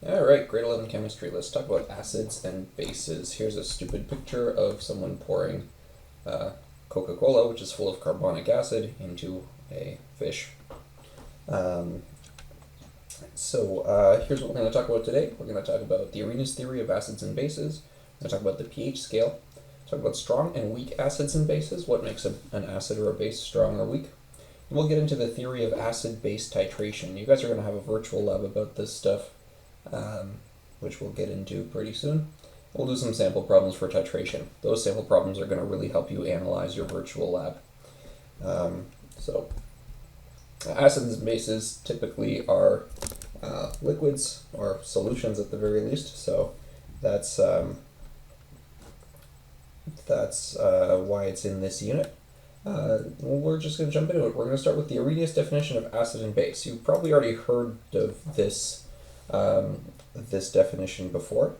Alright, grade 11 chemistry. Let's talk about acids and bases. Here's a stupid picture of someone pouring Coca-Cola, which is full of carbonic acid, into a fish. Here's what we're going to talk about today. We're going to talk about the Arrhenius theory of acids and bases. We're going to talk about the pH scale. Talk about strong and weak acids and bases, what makes an acid or a base strong or weak. And we'll get into the theory of acid-base titration. You guys are going to have a virtual lab about this stuff, which we'll get into pretty soon. We'll do some sample problems for titration. Those sample problems are going to really help you analyze your virtual lab. Acids and bases typically are liquids or solutions at the very least, so that's why it's in this unit. We're just going to jump into it. We're going to start with the Arrhenius definition of acid and base. You've probably already heard of this definition before,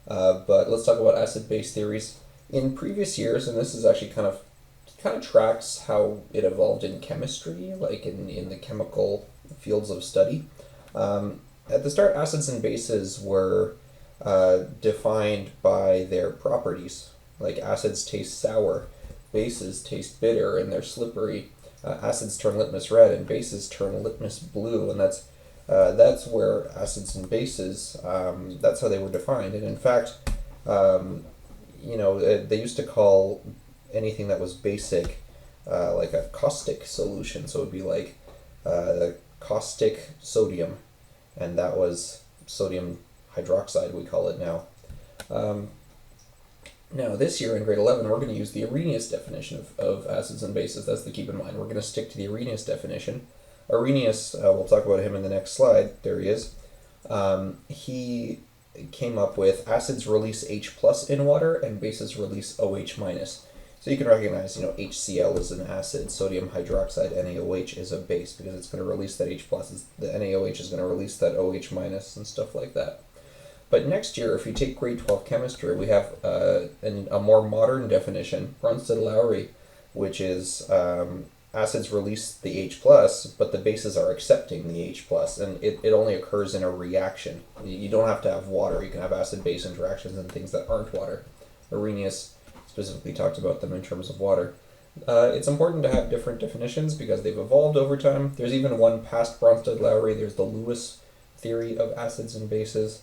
but let's talk about acid-base theories. In previous years, and this is actually kind of tracks how it evolved in chemistry, like in the chemical fields of study. At the start, acids and bases were defined by their properties. Like acids taste sour, bases taste bitter, and they're slippery. Acids turn litmus red, and bases turn litmus blue, and that's where acids and bases, that's how they were defined. And in fact, they used to call anything that was basic like a caustic solution. So it would be like caustic sodium, and that was sodium hydroxide, we call it now. Now, this year in grade 11, we're going to use the Arrhenius definition of acids and bases. That's the keep in mind. We're going to stick to the Arrhenius definition. Arrhenius, we'll talk about him in the next slide. There he is. He came up with acids release H plus in water and bases release OH minus. So you can recognize, HCl is an acid, sodium hydroxide, NaOH is a base because it's going to release that H plus. The NaOH is going to release that OH minus and stuff like that. But next year, if you take grade 12 chemistry, we have a more modern definition, Bronsted-Lowry, which is acids release the H+, but the bases are accepting the H+, and it only occurs in a reaction. You don't have to have water. You can have acid-base interactions and things that aren't water. Arrhenius specifically talked about them in terms of water. It's important to have different definitions because they've evolved over time. There's even one past Bronsted-Lowry. There's the Lewis theory of acids and bases,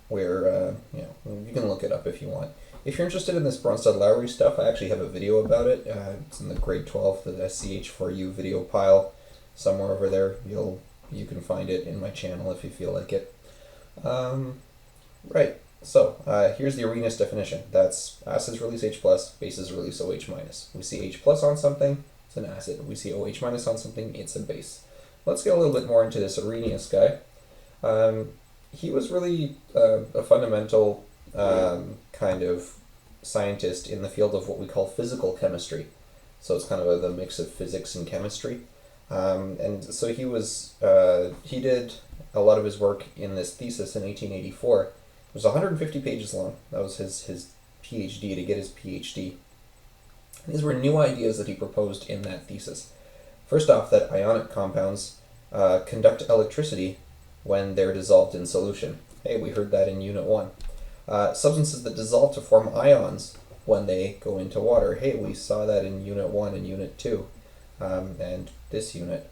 where you can look it up if you want. If you're interested in this Bronsted-Lowry stuff, I actually have a video about it. It's in the grade 12, the SCH3U video pile, somewhere over there. You can find it in my channel if you feel like it. Right. So here's the Arrhenius definition. That's acids release H+, bases release OH minus. We see H+ on something, it's an acid. We see OH minus on something, it's a base. Let's get a little bit more into this Arrhenius guy. He was really a fundamental kind of scientist in the field of what we call physical chemistry. So it's kind of the mix of physics and chemistry. And so he did a lot of his work in this thesis in 1884. It was 150 pages long. That was his PhD, to get his PhD. And these were new ideas that he proposed in that thesis. First off, that ionic compounds conduct electricity when they're dissolved in solution. Hey, we heard that in Unit 1. Substances that dissolve to form ions when they go into water. Hey, we saw that in Unit 1 and Unit 2, and this unit.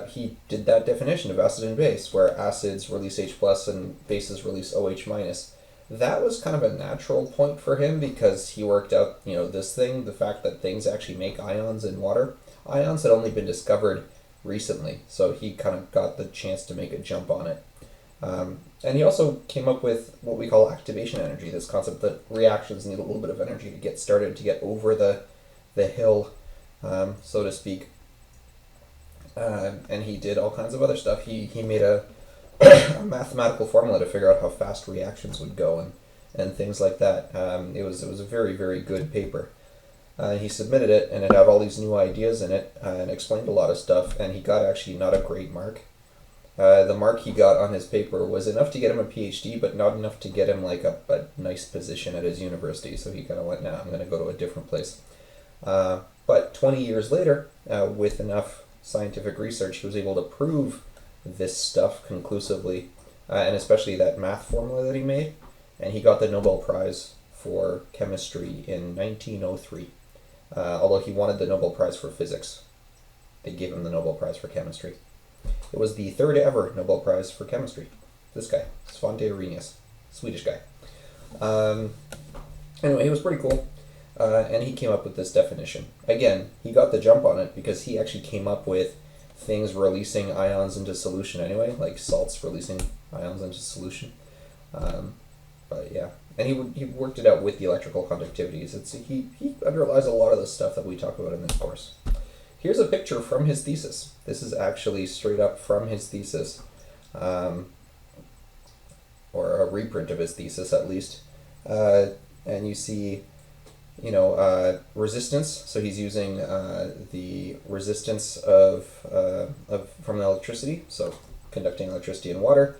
He did that definition of acid and base, where acids release H plus and bases release OH minus. That was kind of a natural point for him because he worked out, this thing, the fact that things actually make ions in water. Ions had only been discovered recently, so he kind of got the chance to make a jump on it. And he also came up with what we call activation energy, this concept that reactions need a little bit of energy to get started, to get over the hill, so to speak. And he did all kinds of other stuff. He made a mathematical formula to figure out how fast reactions would go and things like that. It was a very, very good paper. He submitted it, and it had all these new ideas in it, and explained a lot of stuff, and he got actually not a great mark. The mark he got on his paper was enough to get him a PhD, but not enough to get him like a nice position at his university, so he kind of went, nah, I'm going to go to a different place. But 20 years later, with enough scientific research, he was able to prove this stuff conclusively, and especially that math formula that he made, and he got the Nobel Prize for chemistry in 1903, although he wanted the Nobel Prize for physics. They gave him the Nobel Prize for chemistry. It was the third ever Nobel Prize for chemistry. This guy, Svante Arrhenius, Swedish guy. Anyway, he was pretty cool, and he came up with this definition. Again, he got the jump on it because he actually came up with things releasing ions into solution anyway, like salts releasing ions into solution. But yeah, and he worked it out with the electrical conductivities. He underlies a lot of the stuff that we talk about in this course. Here's a picture from his thesis. This is actually straight up from his thesis, or a reprint of his thesis at least. And you see, resistance. So he's using the resistance of from the electricity, so conducting electricity in water,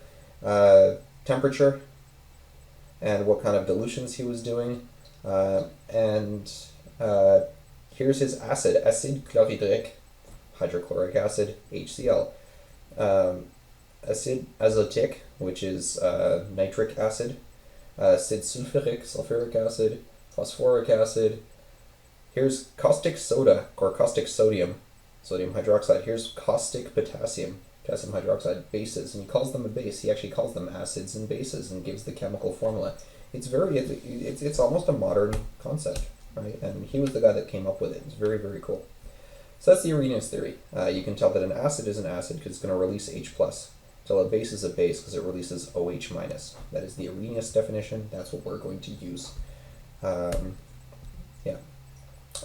temperature, and what kind of dilutions he was doing, and here's his acid, acide chlorhydrique, hydrochloric acid, HCl. Acide azotique, which is nitric acid. Acid sulfuric, sulfuric acid, phosphoric acid. Here's caustic soda, or caustic sodium, sodium hydroxide. Here's caustic potassium, potassium hydroxide, bases, and he calls them a base. He actually calls them acids and bases and gives the chemical formula. It's almost a modern concept. Right? And he was the guy that came up with it. It's very, very cool. So that's the Arrhenius theory. You can tell that an acid is an acid because it's going to release H+. Tell a base is a base because it releases OH-. That is the Arrhenius definition. That's what we're going to use.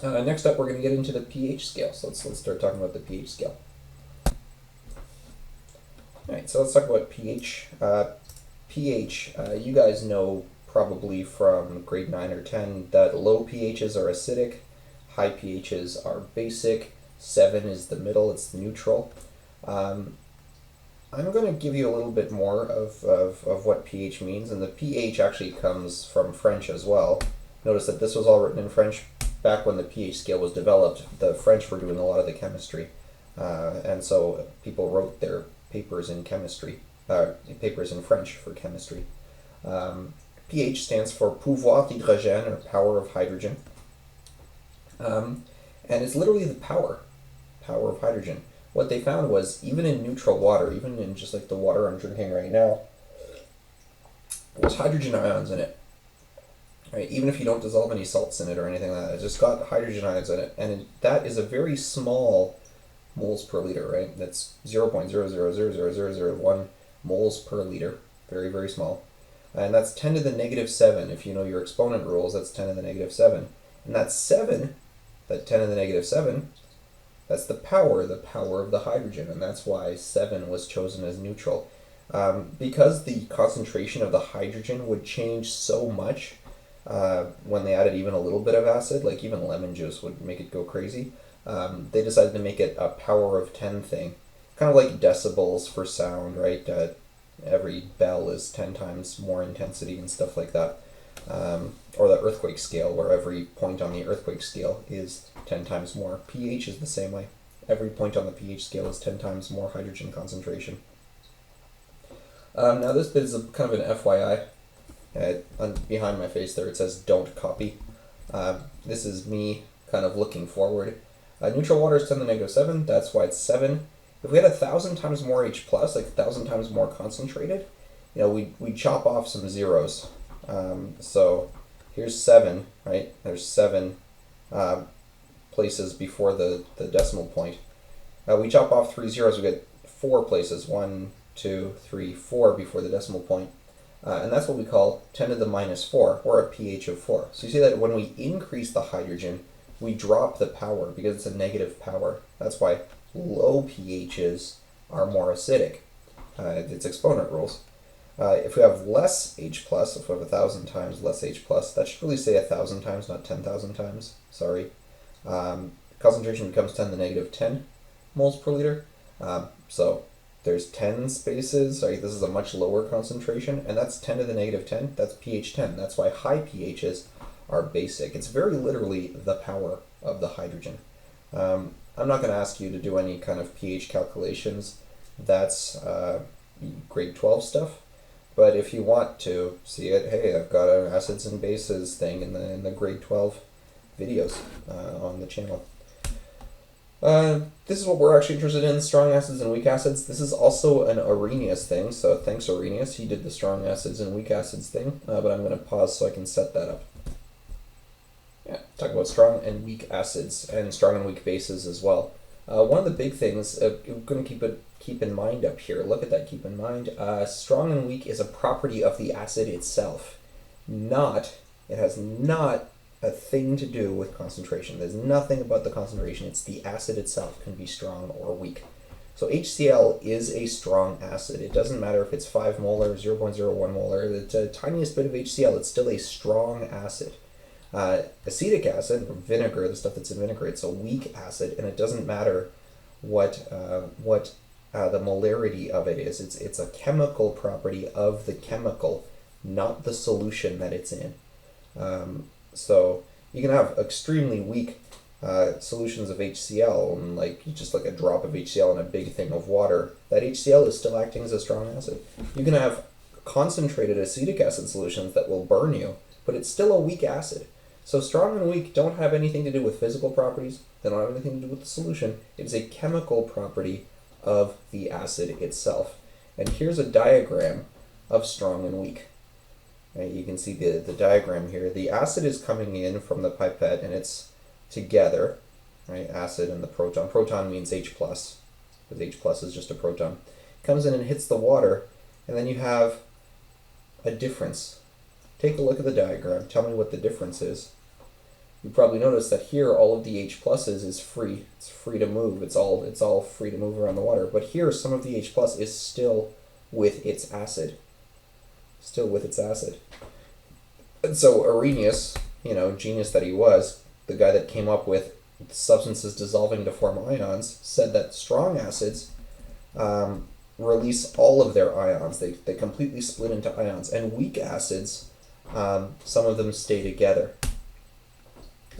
Next up, we're going to get into the pH scale. So let's start talking about the pH scale. All right, so let's talk about pH. pH, you guys know probably from grade 9 or 10 that low pHs are acidic, high pHs are basic, 7 is the middle, it's neutral. I'm going to give you a little bit more of what pH means, and the pH actually comes from French as well. Notice that this was all written in French. Back when the pH scale was developed, the French were doing a lot of the chemistry, and so people wrote their papers in chemistry, papers in French for chemistry. pH stands for pouvoir d'hydrogène, or power of hydrogen. And it's literally the power of hydrogen. What they found was, even in neutral water, even in just like the water I'm drinking right now, there's hydrogen ions in it. Right? Even if you don't dissolve any salts in it or anything like that, it's just got hydrogen ions in it. And that is a very small moles per liter, right? That's 0.0000001 moles per liter. Very, very small. And that's 10 to the negative 7. If you know your exponent rules, that's 10 to the negative 7. And that 7, that 10 to the negative 7, that's the power of the hydrogen. And that's why 7 was chosen as neutral. Because the concentration of the hydrogen would change so much when they added even a little bit of acid, like even lemon juice would make it go crazy, they decided to make it a power of 10 thing. Kind of like decibels for sound, right? Every bell is 10 times more intensity and stuff like that. Or the earthquake scale, where every point on the earthquake scale is 10 times more. pH is the same way. Every point on the pH scale is 10 times more hydrogen concentration. Now this bit is kind of an FYI. Behind my face there it says don't copy. This is me kind of looking forward. Neutral water is 10 to the negative 7, that's why it's 7. If we had 1,000 times more H+, like 1,000 times more concentrated, we'd chop off some zeros. So here's 7, right? There's 7 places before the decimal point. We chop off 3 zeros, we get 4 places, 1, 2, 3, 4 before the decimal point. And that's what we call 10 to the minus 4, or a pH of 4. So you see that when we increase the hydrogen, we drop the power because it's a negative power. That's why low pHs are more acidic. It's exponent rules. If we have less H+, if we have 1,000 times less H+, that should really say 1,000 times, not 10,000 times. Sorry. Concentration becomes 10 to the negative 10 moles per liter. So there's 10 spaces, right? This is a much lower concentration, and that's 10 to the negative 10. That's pH 10. That's why high pHs are basic. It's very literally the power of the hydrogen. I'm not going to ask you to do any kind of pH calculations. that's grade 12 stuff. But if you want to see it, hey, I've got an acids and bases thing in the grade 12 videos on the channel. This is what we're actually interested in, strong acids and weak acids. This is also an Arrhenius thing, so thanks Arrhenius, he did the strong acids and weak acids thing, but I'm going to pause so I can set that up. Yeah, talk about strong and weak acids and strong and weak bases as well. One of the big things, we're going to keep in mind up here, look at that, keep in mind, strong and weak is a property of the acid itself, it has not a thing to do with concentration. There's nothing about the concentration, it's the acid itself can be strong or weak. So HCl is a strong acid. It doesn't matter if it's 5 molar, 0.01 molar, the tiniest bit of HCl, it's still a strong acid. Acetic acid, or vinegar, the stuff that's in vinegar, it's a weak acid, and it doesn't matter what the molarity of it is. It's a chemical property of the chemical, not the solution that it's in. So you can have extremely weak solutions of HCl, and like a drop of HCl in a big thing of water. That HCl is still acting as a strong acid. You can have concentrated acetic acid solutions that will burn you, but it's still a weak acid. So strong and weak don't have anything to do with physical properties. They don't have anything to do with the solution. It is a chemical property of the acid itself. And here's a diagram of strong and weak. Right, you can see the diagram here. The acid is coming in from the pipette and it's together, right? Acid and the proton. Proton means H+, because H+ is just a proton. Comes in and hits the water, and then you have a difference. Take a look at the diagram. Tell me what the difference is. You probably notice that here all of the H pluses is free. It's free to move. It's all free to move around the water. But here some of the H plus is still with its acid. Still with its acid. And so Arrhenius, genius that he was, the guy that came up with substances dissolving to form ions, said that strong acids release all of their ions. They completely split into ions. And weak acids, some of them stay together.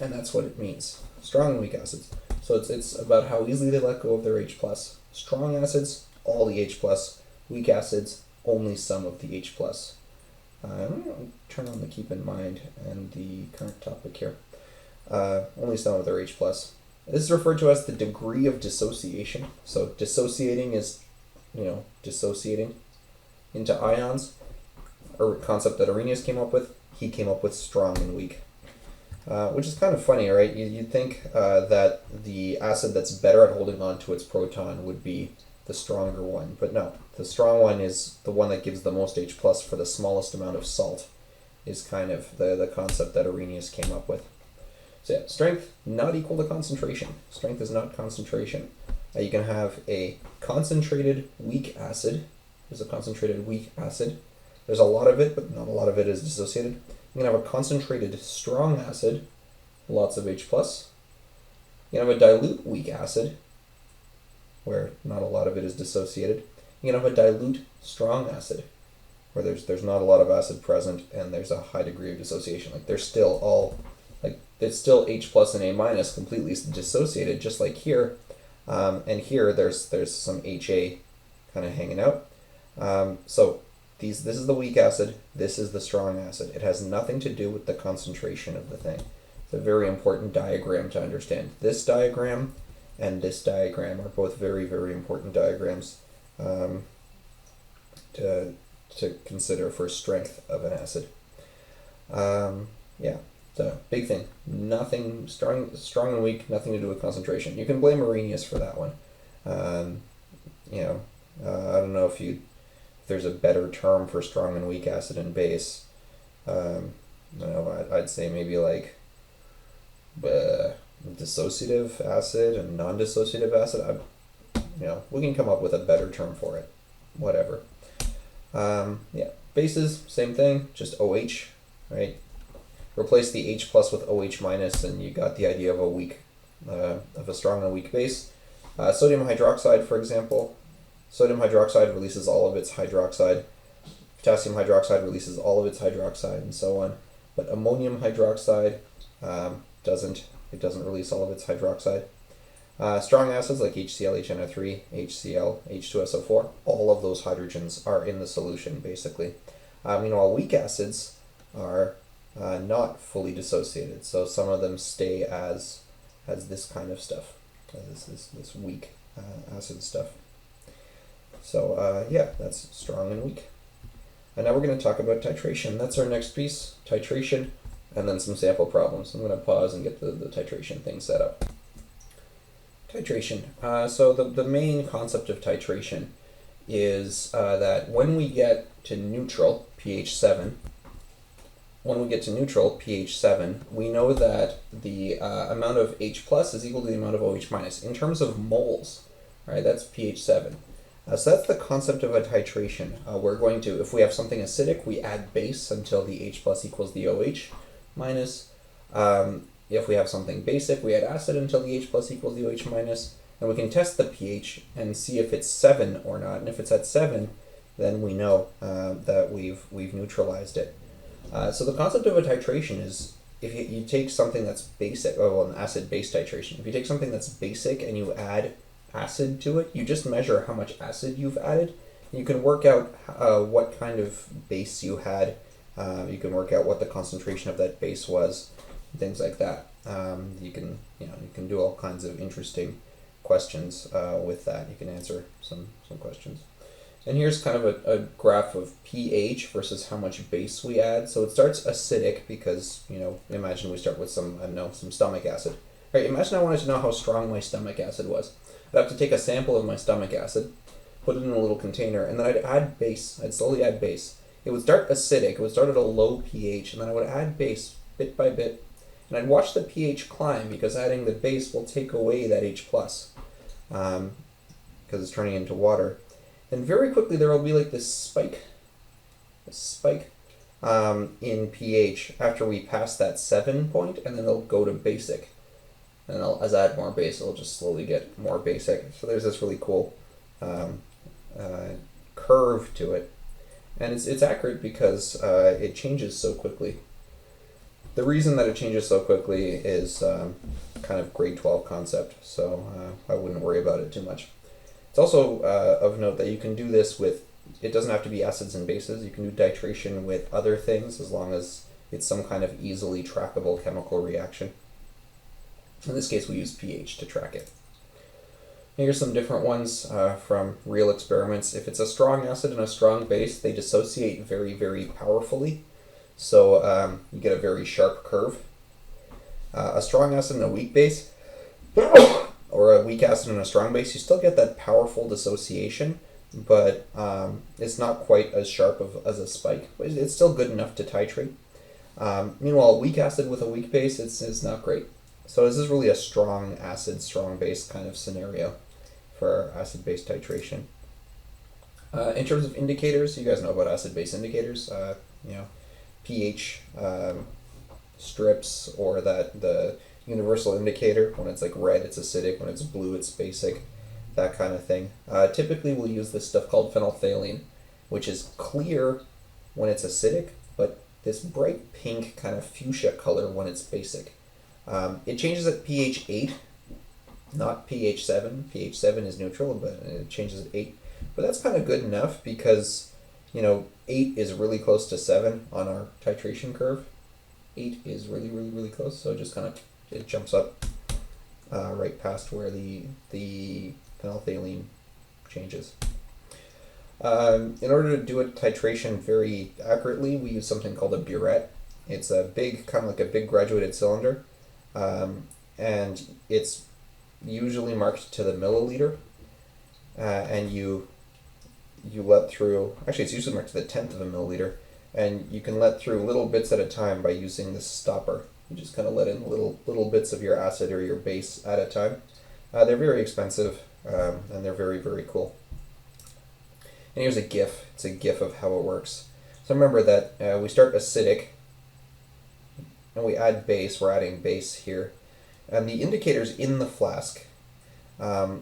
And that's what it means. Strong and weak acids. So it's about how easily they let go of their H+. Strong acids, all the H+. Weak acids, only some of the H+. I'm going to turn on the keep in mind and the current topic here. Only some of their H+. This is referred to as the degree of dissociation. So dissociating is, dissociating into ions, a concept that Arrhenius came up with. He came up with strong and weak. Which is kind of funny, right? You'd think that the acid that's better at holding on to its proton would be the stronger one, but no. The strong one is the one that gives the most H+ for the smallest amount of salt, is kind of the concept that Arrhenius came up with. So yeah, strength not equal to concentration. Strength is not concentration. You can have a concentrated weak acid. There's a concentrated weak acid. There's a lot of it, but not a lot of it is dissociated. You can have a concentrated strong acid, lots of H+. You can have a dilute weak acid, where not a lot of it is dissociated. You can have a dilute strong acid, where there's not a lot of acid present and there's a high degree of dissociation. Like they're still all, it's still H+ and A- completely dissociated, just like here. And here there's some HA kind of hanging out. So this is the weak acid, this is the strong acid. It has nothing to do with the concentration of the thing. It's a very important diagram to understand. This diagram and this diagram are both very, very important diagrams to consider for strength of an acid. Yeah, so big thing. Nothing, strong and weak, nothing to do with concentration. You can blame Arrhenius for that one. I don't know if there's a better term for strong and weak acid and base. I'd say maybe like dissociative acid and non-dissociative acid. We can come up with a better term for it. Whatever. Yeah, bases, same thing, just OH, right? Replace the H+ with OH- and you got the idea of a strong and weak base. Sodium hydroxide, for example. Sodium hydroxide releases all of its hydroxide. Potassium hydroxide releases all of its hydroxide, and so on. But ammonium hydroxide doesn't release all of its hydroxide. Strong acids like HCl, HNO3, HCl, H2SO4, all of those hydrogens are in the solution, basically. Meanwhile, weak acids are not fully dissociated, so some of them stay as this kind of stuff, this weak acid stuff. So yeah, that's strong and weak. And now we're going to talk about titration. That's our next piece, titration, and then some sample problems. I'm going to pause and get the titration thing set up. Titration. So the main concept of titration is that when we get to neutral, pH 7, we know that the amount of H plus is equal to the amount of OH minus in terms of moles. Right, that's pH 7. So that's the concept of a titration. We're going to, if we have something acidic, we add base until the H plus equals the OH minus. If we have something basic, we add acid until the H plus equals the OH minus. And we can test the pH and see if it's 7 or not. And if it's at 7, then we know that we've neutralized it. So the concept of a titration is if you take something that's basic, an acid-base titration. If you take something that's basic and you add acid to it, you just measure how much acid you've added. You can work out what kind of base you had. You can work out what the concentration of that base was, things like that. You can do all kinds of interesting questions with that. You can answer some questions. And here's kind of a graph of pH versus how much base we add. So it starts acidic because, imagine we start with some stomach acid. Right, imagine I wanted to know how strong my stomach acid was. I'd have to take a sample of my stomach acid, put it in a little container, and then I'd add base. I'd slowly add base. It would start acidic. It would start at a low pH, and then I would add base bit by bit. And I'd watch the pH climb because adding the base will take away that H+, because it's turning into water. And very quickly there will be like this spike in pH after we pass that 7 point, and then it'll go to basic. And as I add more base, it'll just slowly get more basic. So there's this really cool curve to it. And it's accurate because it changes so quickly. The reason that it changes so quickly is kind of grade 12 concept, so I wouldn't worry about it too much. It's also of note that you can do this with, it doesn't have to be acids and bases. You can do titration with other things as long as it's some kind of easily trackable chemical reaction. In this case, we use pH to track it. Here's some different ones from real experiments. If it's a strong acid and a strong base, they dissociate very, very powerfully. So you get a very sharp curve. A strong acid and a weak base, or a weak acid and a strong base, you still get that powerful dissociation, but it's not quite as sharp as a spike. But it's still good enough to titrate. Meanwhile, a weak acid with a weak base, it's not great. So this is really a strong acid, strong base kind of scenario for acid-base titration. In terms of indicators, you guys know about acid-base indicators. pH strips, or the universal indicator. When it's like red, it's acidic. When it's blue, it's basic. That kind of thing. Typically, we'll use this stuff called phenolphthalein, which is clear when it's acidic, but this bright pink kind of fuchsia color when it's basic. It changes at pH 8, not pH 7. pH 7 is neutral, but it changes at 8. But that's kind of good enough because, 8 is really close to 7 on our titration curve. 8 is really, really, really close, so it jumps up right past where the phenolphthalein changes. In order to do a titration very accurately, we use something called a burette. It's a big, kind of like a big graduated cylinder. And it's usually marked to the milliliter, and you let through, actually it's usually marked to the 10th of a milliliter, and you can let through little bits at a time by using this stopper. You just kind of let in little bits of your acid or your base at a time. They're very expensive, and they're very, very cool. And here's a GIF. It's a GIF of how it works. So remember that we start acidic, and we add base. We're adding base here. And the indicator's in the flask. So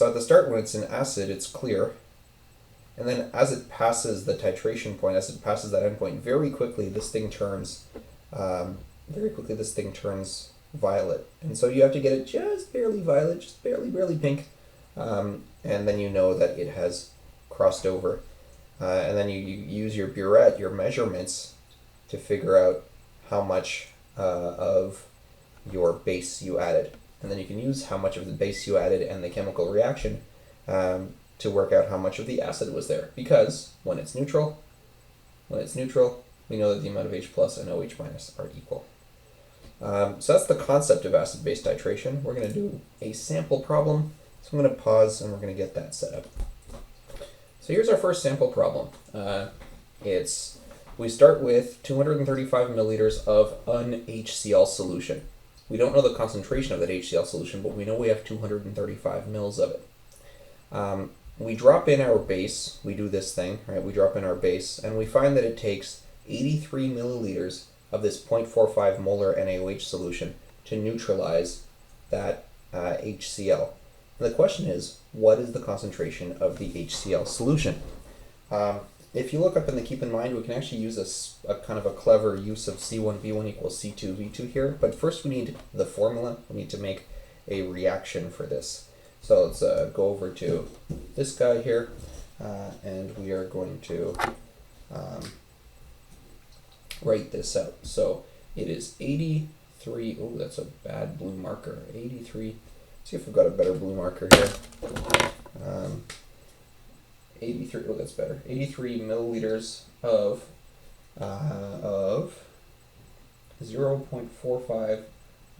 at the start, when it's an acid, it's clear. And then as it passes the titration point, as it passes that endpoint, very quickly this thing turns violet. And so you have to get it just barely violet, just barely pink. And then you know that it has crossed over. And then you use your burette, your measurements, to figure out how much of your base you added. And then you can use how much of the base you added and the chemical reaction to work out how much of the acid was there. Because when it's neutral, we know that the amount of H plus and OH minus are equal. So that's the concept of acid-base titration. We're going to do a sample problem. So I'm going to pause and we're going to get that set up. So here's our first sample problem. We start with 235 milliliters of an HCl solution. We don't know the concentration of that HCl solution, but we know we have 235 mils of it. We drop in our base, we do this thing, right? We drop in our base, and we find that it takes 83 milliliters of this 0.45 molar NaOH solution to neutralize that HCl. And the question is, what is the concentration of the HCl solution? If you look up in the keep in mind, we can actually use a kind of a clever use of C1V1 equals C2V2 here, but first we need the formula. We need to make a reaction for this. So let's go over to this guy here, and we are going to write this out. So it is 83, oh, that's a bad blue marker, 83, see if we've got a better blue marker here. 83, oh, that's better, 83 milliliters of 0.45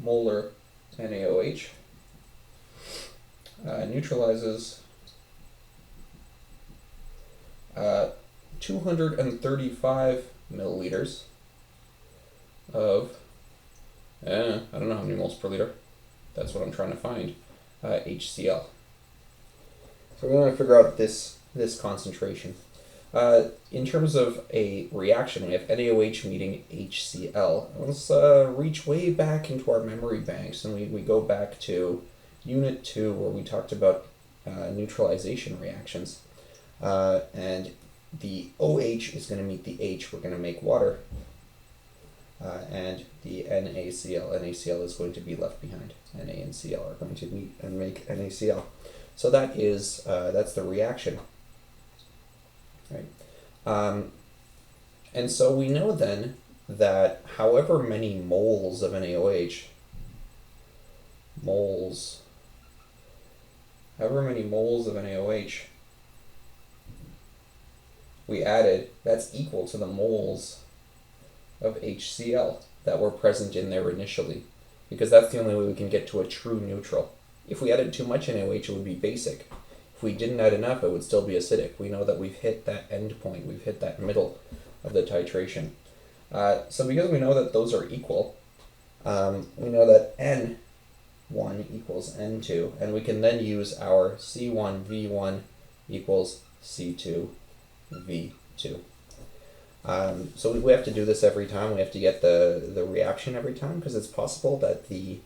molar NaOH. Neutralizes 235 milliliters of, I don't know how many moles per liter, that's what I'm trying to find, HCl. So we're going to figure out this concentration. In terms of a reaction, we have NaOH meeting HCl. Let's reach way back into our memory banks, and we go back to Unit 2, where we talked about neutralization reactions. And the OH is going to meet the H. We're going to make water. And the NaCl is going to be left behind. Na and Cl are going to meet and make NaCl. So that is that's the reaction, right? And so we know then that however many moles of NaOH, however many moles of NaOH we added, that's equal to the moles of HCl that were present in there initially, because that's the only way we can get to a true neutral. If we added too much NaOH, it would be basic. If we didn't add enough, it would still be acidic. We know that we've hit that end point, we've hit that middle of the titration. So because we know that those are equal, we know that N1 equals N2, and we can then use our C1V1 equals C2V2. So we have to do this every time. We have to get the reaction every time, because it's possible that the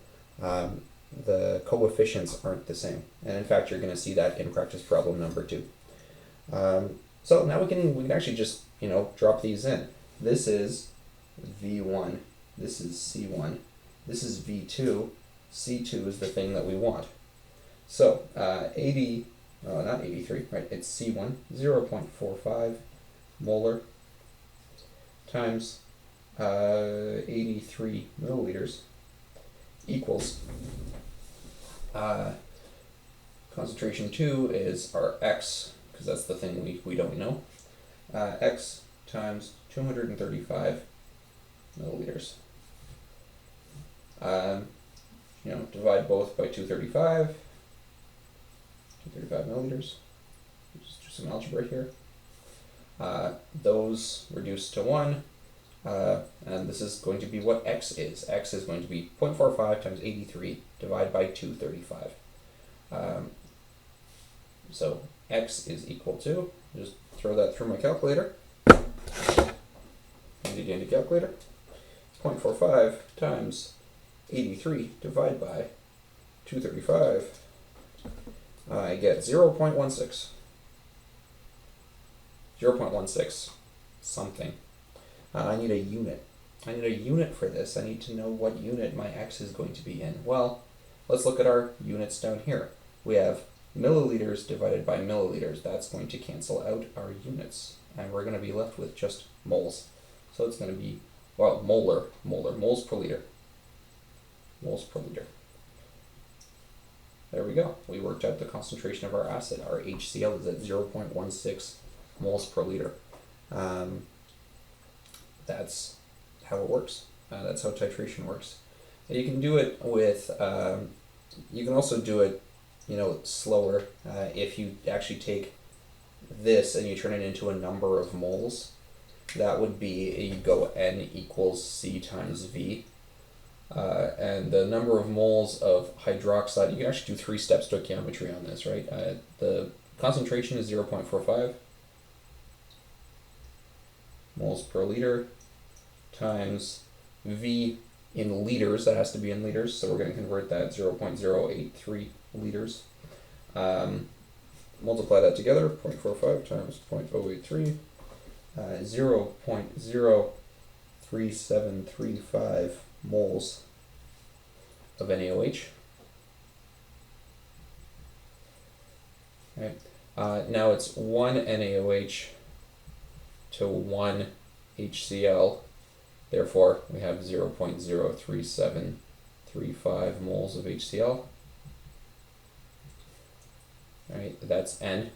coefficients aren't the same. And in fact, you're going to see that in practice problem number 2. So now we can actually just, drop these in. This is V1, this is C1, this is V2, C2 is the thing that we want. So not 83, right, it's C1, 0.45 molar times 83 milliliters equals concentration 2 is our X, because that's the thing we don't know, X times 235 milliliters. Divide both by 235 milliliters. Just do some algebra here. Those reduce to 1, and this is going to be what X is. X is going to be 0.45 times 83 divided by 235. So X is equal to, just throw that through my calculator. Handy calculator. 0.45 times 83 divided by 235. I get 0.16. 0.16 something. I need a unit. I need a unit for this. I need to know what unit my x is going to be in. Well, let's look at our units down here. We have milliliters divided by milliliters. That's going to cancel out our units, and we're going to be left with just moles. So it's going to be, well, moles per liter. Moles per liter. There we go. We worked out the concentration of our acid. Our HCl is at 0.16 moles per liter. That's how it works. That's how titration works. And you can do it with, you can also do it, slower. If you actually take this and you turn it into a number of moles, that would be, you go N equals C times V. And the number of moles of hydroxide, you can actually do 3-step stoichiometry on this, right? The concentration is 0.45 moles per liter times V in liters. That has to be in liters, so we're going to convert that 0.083 liters. Multiply that together, 0.45 times 0.083, 0.03735 moles of NaOH. Right. Now it's 1 NaOH to 1 HCl. Therefore, we have 0.03735 moles of HCl. Right, that's N.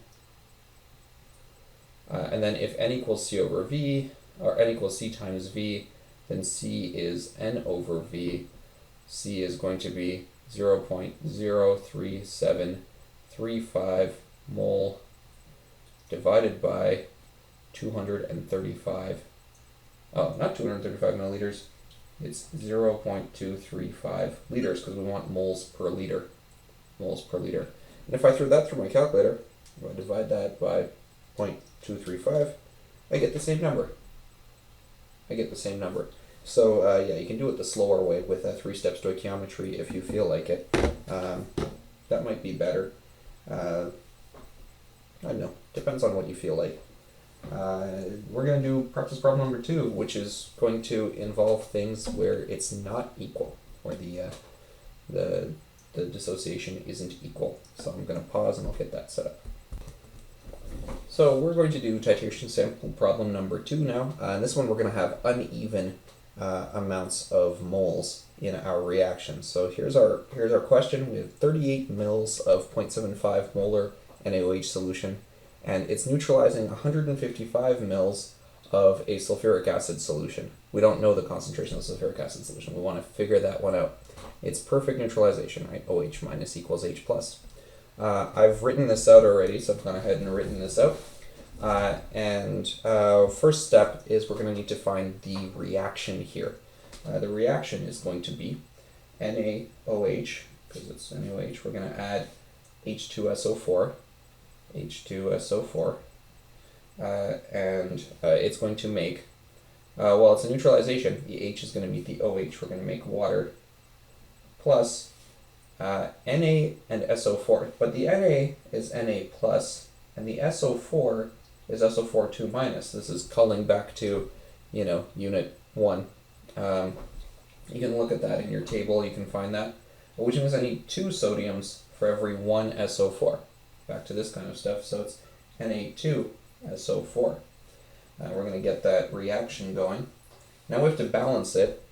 And then if N equals C over V, or N equals C times V, then C is N over V. C is going to be 0.03735 mole divided by 235, not 235 milliliters, it's 0.235 liters, because we want moles per liter. Moles per liter. And if I throw that through my calculator, if I divide that by 0.235, I get the same number. So yeah, you can do it the slower way with a 3-step stoichiometry if you feel like it. That might be better. I don't know. Depends on what you feel like. We're going to do practice problem number 2, which is going to involve things where it's not equal, where the dissociation isn't equal. So I'm going to pause and I'll get that set up. So we're going to do titration sample problem number 2 now. In this one we're going to have uneven amounts of moles in our reaction. So here's our question. We have 38 mils of 0.75 molar NaOH solution, and it's neutralizing 155 mils of a sulfuric acid solution. We don't know the concentration of the sulfuric acid solution. We want to figure that one out. It's perfect neutralization, right? OH minus equals H plus. I've written this out already, so I've gone ahead and written this out. First step is we're going to need to find the reaction here. The reaction is going to be NaOH, because it's NaOH, we're going to add H2SO4, and it's going to make, well, it's a neutralization. The H is going to meet the OH. We're going to make water plus Na and SO4. But the Na is Na plus, and the SO4 is SO4 2 minus. This is culling back to, unit 1. You can look at that in your table. You can find that. Which means I need 2 sodiums for every 1 SO4. Back to this kind of stuff. So it's Na2SO4. We're going to get that reaction going. Now we have to balance it.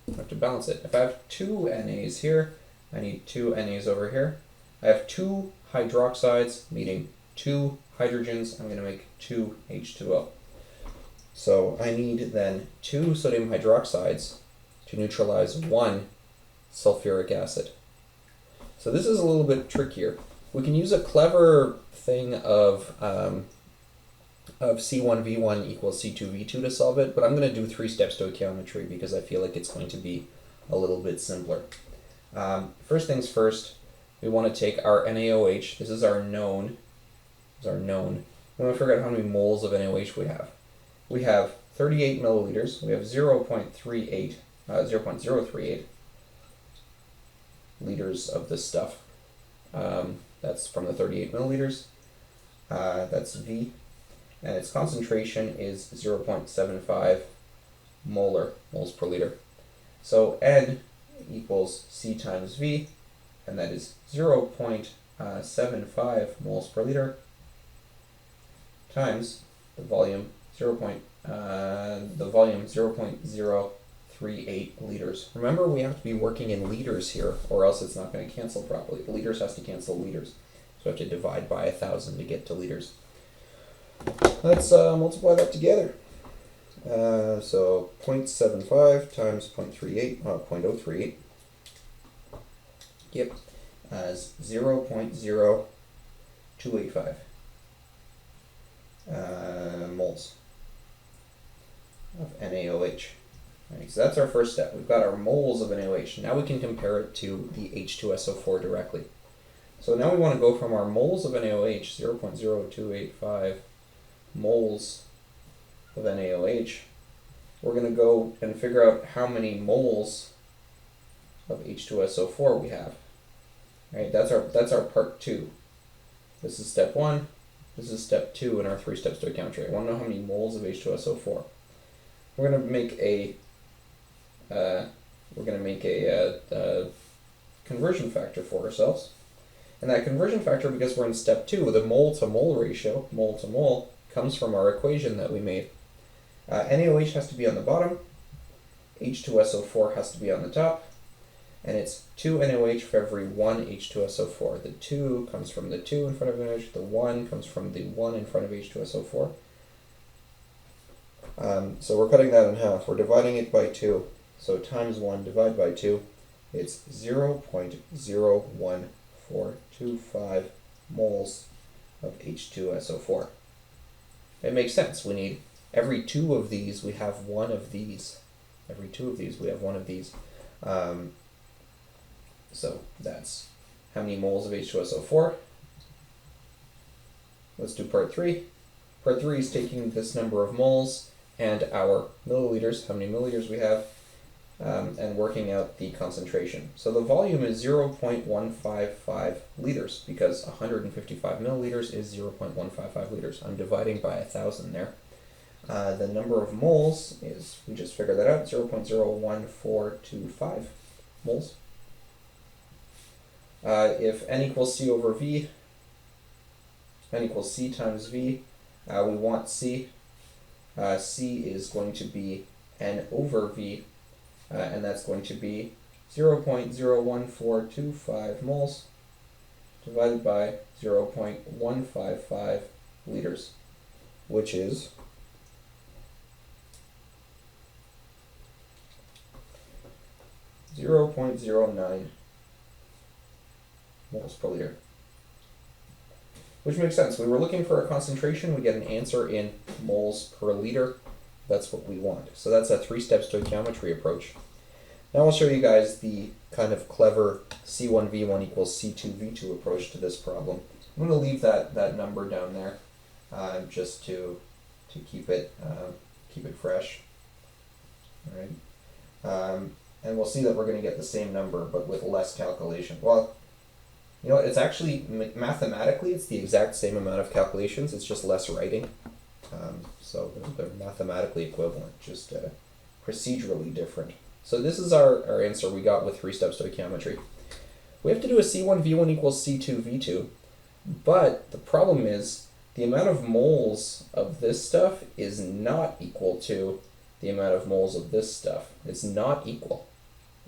If I have 2 Nas here, I need 2 Nas over here. I have 2 hydroxides, meaning 2 hydrogens. I'm going to make 2 H2O. So I need then 2 sodium hydroxides to neutralize 1 sulfuric acid. So this is a little bit trickier. We can use a clever thing of C1V1 equals C2V2 to solve it, but I'm going to do 3-step stoichiometry because I feel like it's going to be a little bit simpler. First things first, we want to take our NaOH. This is our known. We want to figure out how many moles of NaOH we have. We have 38 milliliters. We have 0.038 liters of this stuff. That's from the 38 milliliters. That's V. And its concentration is 0.75 moles per liter. So N equals C times V, and that is 0.75 moles per liter times the volume 0.038 liters. Remember, we have to be working in liters here, or else it's not going to cancel properly. Liters has to cancel liters, so we have to divide by 1,000 to get to liters. Let's multiply that together. So 0.75 times 0.38, yep, as 0.0285 moles of NaOH. Right, so that's our first step. We've got our moles of NaOH. Now we can compare it to the H2SO4 directly. So now we want to go from our moles of NaOH, 0.0285 moles of NaOH, we're going to go and figure out how many moles of H2SO4 we have. Right? That's our part 2. This is step 1. This is step 2 in our 3 steps stoichiometry. I want to know how many moles of H2SO4. We're going to make a conversion factor for ourselves. And that conversion factor, because we're in step 2, the mole to mole ratio, mole to mole, comes from our equation that we made. NaOH has to be on the bottom, H2SO4 has to be on the top, and it's 2 NaOH for every 1 H2SO4. The 2 comes from the 2 in front of NaOH, the 1 comes from the 1 in front of H2SO4. So we're cutting that in half. We're dividing it by 2. So times 1 divided by 2, it's 0.01425 moles of H2SO4. It makes sense. We need every 2 of these, we have 1 of these. Every 2 of these, we have 1 of these. So that's how many moles of H2SO4. Let's do part 3. Part 3 is taking this number of moles and our milliliters, how many milliliters we have, and working out the concentration. So the volume is 0.155 liters, because 155 milliliters is 0.155 liters. I'm dividing by 1,000 there. The number of moles is, we just figured that out, 0.01425 moles. If N equals C over V, N equals C times V, we want C. C is going to be N over V, and that's going to be 0.01425 moles divided by 0.155 liters, which is 0.09 moles per liter. Which makes sense. We were looking for a concentration. We get an answer in moles per liter. That's what we want. So that's a 3-step stoichiometry approach. Now I'll show you guys the kind of clever C1V1 equals C2V2 approach to this problem. I'm going to leave that number down there just to keep it fresh. All right. And we'll see that we're going to get the same number, but with less calculation. Well, you know, it's actually, mathematically, it's the exact same amount of calculations, it's just less writing. So they're mathematically equivalent, just procedurally different. So this is our answer we got with 3-step stoichiometry. We have to do a C1V1 equals C2V2, but the problem is the amount of moles of this stuff is not equal to the amount of moles of this stuff. It's not equal.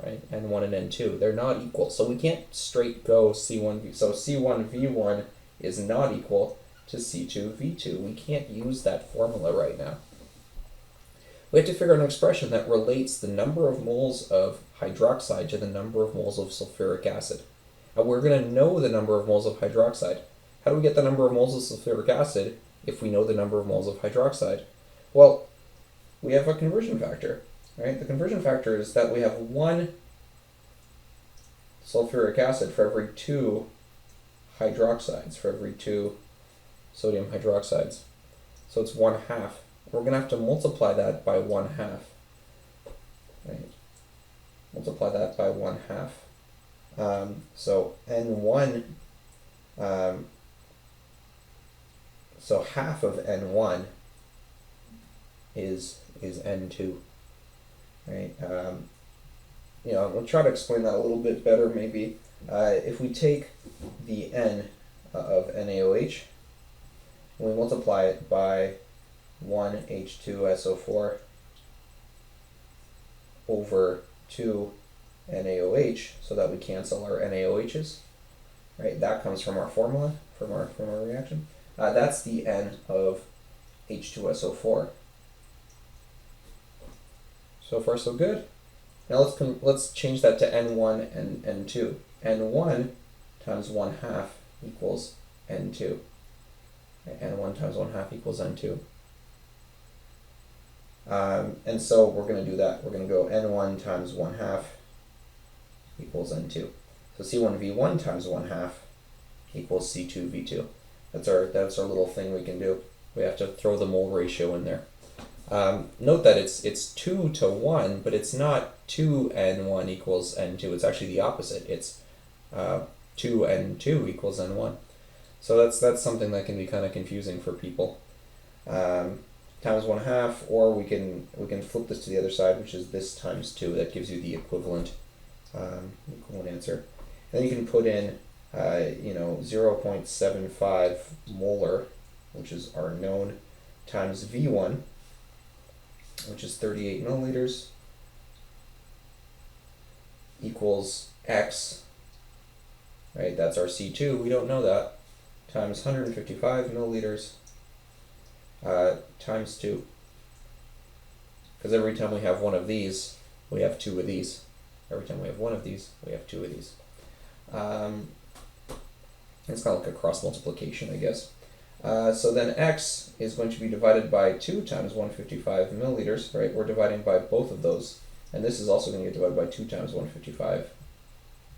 Right? N1 and N2, they're not equal. So we can't straight go C1V. So C1V1 is not equal to C2V2. We can't use that formula right now. We have to figure out an expression that relates the number of moles of hydroxide to the number of moles of sulfuric acid. And we're going to know the number of moles of hydroxide. How do we get the number of moles of sulfuric acid if we know the number of moles of hydroxide? Well, we have a conversion factor. Right? The conversion factor is that we have 1 sulfuric acid for every 2 hydroxides, for every 2 sodium hydroxides. So it's 1/2. We're going to have to multiply that by 1/2. Right? Multiply that by 1/2. So N1, so half of N1 is N2. right? We'll try to explain that a little bit better maybe. If we take the N of NaOH, and we multiply it by 1 H2SO4 over 2 NaOH, so that we cancel our NaOHs, right? That comes from our formula, from our reaction. That's the N of H2SO4. So far, so good. Now let's change that to N1 and N2. N1 times 1/2 equals N2. N1 times 1/2 equals N2. And so we're going to do that. We're going to go N1 times 1/2 equals N2. So C1V1 times 1/2 equals C2V2. That's our little thing we can do. We have to throw the mole ratio in there. Note that it's 2 to 1, but it's not 2N1 equals N2. It's actually the opposite. It's 2N2 equals N1. So that's something that can be kind of confusing for people. Times 1/2, or we can flip this to the other side, which is this times 2. That gives you the equivalent answer. And then you can put in 0.75 molar, which is our known, times V1, which is 38 milliliters, equals X, right? That's our C2, we don't know that, times 155 milliliters times 2. Because every time we have one of these, we have 2 of these. Every time we have one of these, we have 2 of these. It's kind of like a cross multiplication, I guess. So then X is going to be divided by 2 times 155 milliliters, right? We're dividing by both of those. And this is also going to get divided by 2 times 155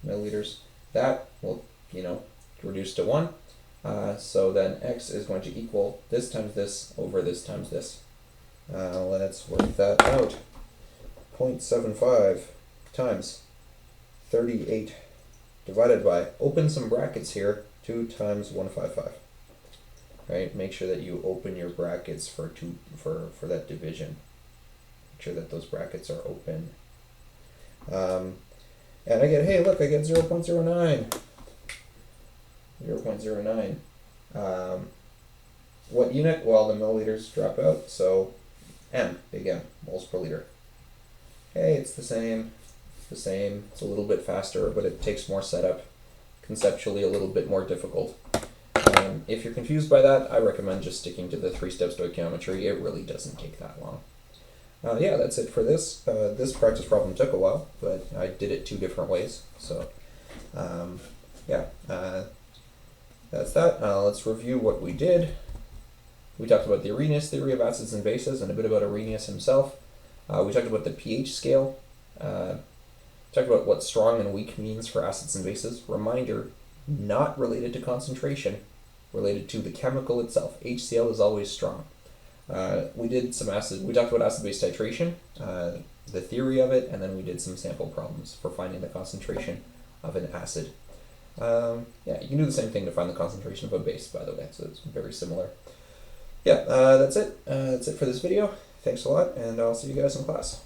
milliliters. That will, reduce to 1. So then X is going to equal this times this over this times this. Let's work that out. 0.75 times 38 divided by, open some brackets here, 2 times 155. Right? Make sure that you open your brackets for that division. Make sure that those brackets are open. And I get 0.09. 0.09. What unit? Well, the milliliters drop out, so M, big M, moles per liter. Hey, it's the same. It's a little bit faster, but it takes more setup. Conceptually, a little bit more difficult. If you're confused by that, I recommend just sticking to the 3-step stoichiometry. It really doesn't take that long. Yeah, that's it for this. This practice problem took a while, but I did it 2 different ways. So, that's that. Let's review what we did. We talked about the Arrhenius theory of acids and bases and a bit about Arrhenius himself. We talked about the pH scale. Talked about what strong and weak means for acids and bases. Reminder, not related to concentration, related to the chemical itself. HCl is always strong. We talked about acid-base titration, the theory of it, and then we did some sample problems for finding the concentration of an acid. You can do the same thing to find the concentration of a base, by the way, so it's very similar. That's it. That's it for this video. Thanks a lot, and I'll see you guys in class.